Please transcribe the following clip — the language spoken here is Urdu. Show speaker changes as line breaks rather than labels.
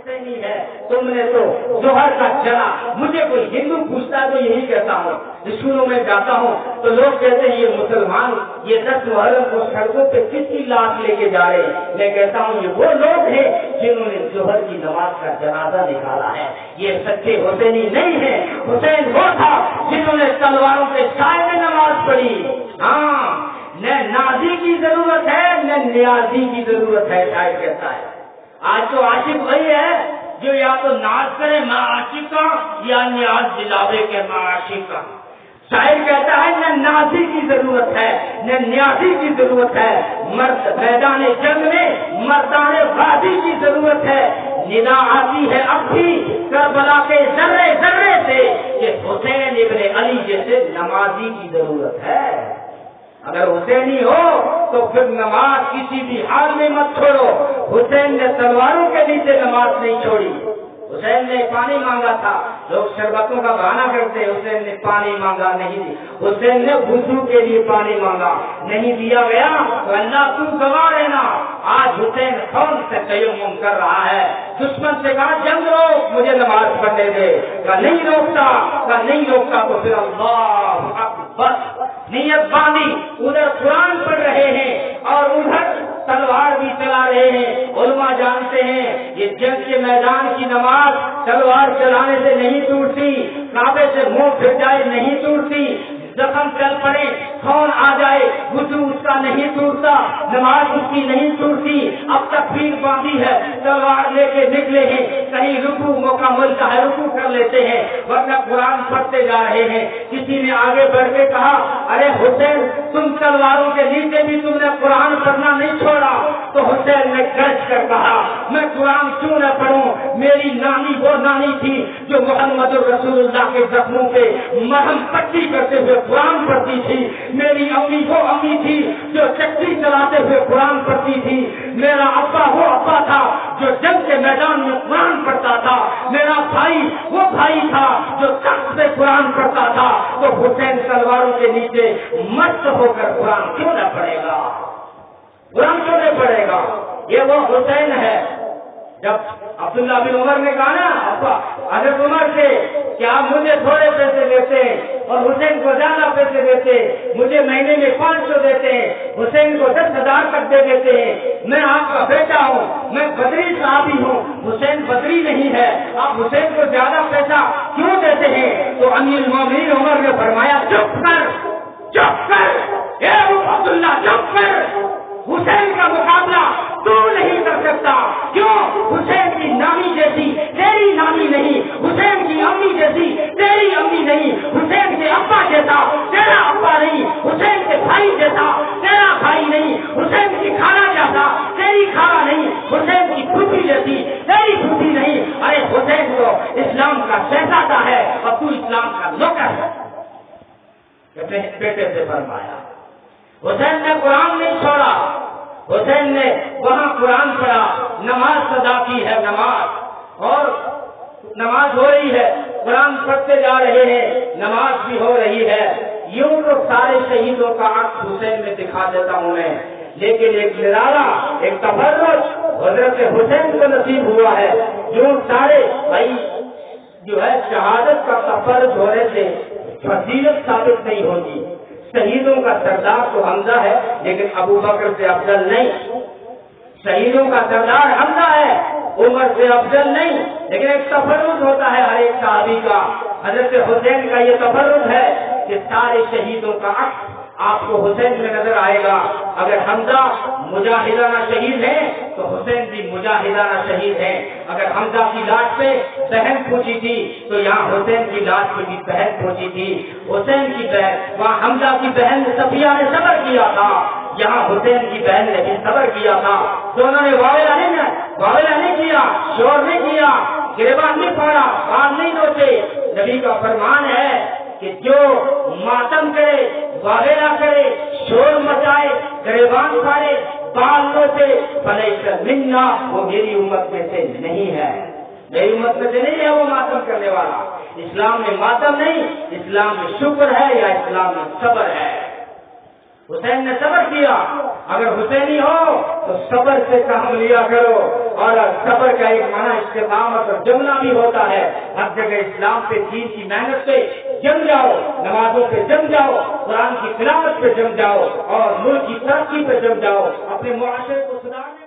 حسینی ہے، تم نے تو ظہر کا چلا. مجھے کوئی ہندو پوچھتا ہے تو یہی کہتا ہوں، اسکولوں میں جاتا ہوں تو لوگ کہتے ہیں یہ مسلمان یہ 10 محرم کو سڑکوں پہ کس کی لاش لے کے جا رہے ہیں. میں کہتا ہوں یہ وہ لوگ ہیں جنہوں نے ظہر کی نماز کا جنازہ نکالا ہے. یہ سچے حسینی نہیں ہے. حسین وہ تھا جنہوں نے تلواروں کے سائے میں نماز پڑھی. ہاں، نہ نازی کی ضرورت ہے نہ نیازی کی ضرورت ہے. شاید کہتا ہے آج تو عاشق وہی ہے جو یا تو ناز کرے میں عاشق کا یا نیاز دلاوے کے میں عاشق کا. شاعر کہتا ہے نہ نازی کی ضرورت ہے نہ نیازی کی ضرورت ہے. مرد میدان جنگ میں مردان غازی کی ضرورت ہے. ندا آتی ہے اب بھی کربلا کے ذرے ذرے سے کہ حسین ابن علی جیسے نمازی کی ضرورت ہے. اگر حسینی ہو تو پھر نماز کسی بھی حال میں مت چھوڑو. حسین نے تلواروں کے نیچے نماز نہیں چھوڑی. حسین نے پانی مانگا تھا، لوگ شربتوں کا بہانہ کرتے، حسین نے پانی مانگا نہیں دی. حسین نے وضو کے لیے پانی مانگا نہیں دیا گیا تو اللہ تم گواہ رہنا. آج حسین کون سے تیمم کر رہا ہے. دشمن سے کہا جنگ روک مجھے نماز پڑھنے دے، کہا نہیں روکتا تو پھر اللہ اکبر نیت باندھی ادھر قرآن پڑھ رہے ہیں اور ادھر تلوار بھی چلا رہے ہیں. علماء جانتے ہیں یہ جنگ کے میدان کی نماز تلوار چلانے سے نہیں ٹوٹتی، کعبے سے منہ پھر جائے نہیں ٹوٹتی، زخم چل پڑے خون آ جائے وضو اس کا نہیں ٹوٹتا، نماز اس کی نہیں ٹوٹتی. اب تک بھیڑ باندھی ہے، تلوار لے کے نکلے ہیں، کہیں رکوع موقع ملتا ہے رکوع کر لیتے ہیں ورنہ قرآن پڑھتے جا رہے ہیں. کسی نے آگے بڑھ کے کہا ارے حسین تم تلواروں کے نیچے بھی تم نے قرآن پڑھنا نہیں چھوڑا. تو حسین نے گرج کر کہا میں قرآن کیوں نہ پڑھوں. میری نانی وہ نانی تھی جو محمد رسول اللہ کے زخموں پہ مرہم پٹی کرتے ہوئے قرآن پڑھتی تھی. میری امی وہ امی تھی جو چکری چلاتے ہوئے قرآن پڑھتی تھی. میرا ابا وہ ابا تھا جو جنگ کے میدان میں قرآن پڑھتا تھا. میرا بھائی وہ بھائی تھا جو تخت سے قرآن پڑھتا تھا. تو حسین تلواروں کے نیچے مست ہو کر قرآن کیوں نہ پڑھے گا، قرآن کیوں نہیں پڑھے گا. یہ وہ حسین ہے. جب عبداللہ بن عمر نے کہا نا ابا حضرت عمر سے کہ آپ مجھے تھوڑے پیسے دیتے ہیں اور حسین کو زیادہ پیسے دیتے، مجھے مہینے میں 500 دیتے ہیں، حسین کو 10,000 تک دے دیتے ہیں، میں آپ کا بیٹا ہوں، میں بدری صحابی ہوں، حسین بدری نہیں ہے، آپ حسین کو زیادہ پیسہ کیوں دیتے ہیں. تو امیر المومنین عمر نے فرمایا چپ کر اے عبداللہ چپ کر. حسین کا مقابلہ تو نہیں کر سکتا. کیوں؟ حسین کی نامی جیسی تیری نامی نہیں، حسین کی امی جیسی تیری امی نہیں، حسین کے ابا جیسا تیرا ابا نہیں، حسین کے بھائی جیسا تیرا بھائی نہیں، حسین کی کھانا جیسا تیری کھانا نہیں، حسین کی پھوپھی جیسی تیری پھوپھی نہیں. ارے حسین تو اسلام کا شہزادہ ہے اور تو اسلام کا نوکر ہے. بیٹے سے فرمایا. حسین نے قرآن نہیں چھوڑا. حسین نے وہاں قرآن پڑھا، نماز ادا کی ہے نماز، اور نماز ہو رہی ہے، قرآن پڑھتے جا رہے ہیں، نماز بھی ہو رہی ہے. یوں تو سارے شہیدوں کا عکس حسین میں دکھا دیتا ہوں میں، لیکن ایک نرالا ایک تبرج حضرت حسین کو نصیب ہوا ہے. جو سارے بھائی جو ہے شہادت کا تبرج ہونے سے فضیلت ثابت نہیں ہوگی. شہیدوں کا سردار تو حمزہ ہے لیکن ابو بکر سے افضل نہیں. شہیدوں کا سردار حمزہ ہے، عمر سے افضل نہیں. لیکن ایک تفرد ہوتا ہے ہر ایک صحابی کا. حضرت حسین کا یہ تفرد ہے کہ سارے شہیدوں کا عکس آپ کو حسین میں نظر آئے گا. اگر حمزہ مجاہدانہ شہید ہے تو حسین بھی مجاہدانہ شہید ہے. اگر حمزہ کی لاش پہ بہن پہنچی تھی تو یہاں حسین کی لاش پہ بھی بہن پہنچی تھی. حسین کی بہن وہاں حمزہ کی بہن صفیہ نے صبر کیا تھا، یہاں حسین کی بہن نے بھی صبر کیا تھا. دونوں نے واویلا نہیں کیا، شور نہیں کیا، گریبان نہیں پھاڑا، کان نہیں نوچے. نبی کا فرمان ہے کہ جو ماتم کرے، واویلا کرے، شور مچائے، گریبان پھاڑے، بال نوچے، فلیس منا، وہ میری امت میں سے نہیں ہے. میری امت میں سے نہیں ہے وہ ماتم کرنے والا. اسلام میں ماتم نہیں، اسلام میں شکر ہے یا اسلام میں صبر ہے. حسین نے صبر کیا. اگر حسینی ہو تو صبر سے کام لیا کرو، اور صبر کا ایک معنی استقامت اور جمنا بھی ہوتا ہے۔ ہر جگہ اسلام پہ دین کی محنت پہ جم جاؤ، نمازوں پہ جم جاؤ، قرآن کی تلاوت پہ جم جاؤ، اور ملک کی ترقی پہ جم جاؤ، اپنے معاشرے کو سدھارنے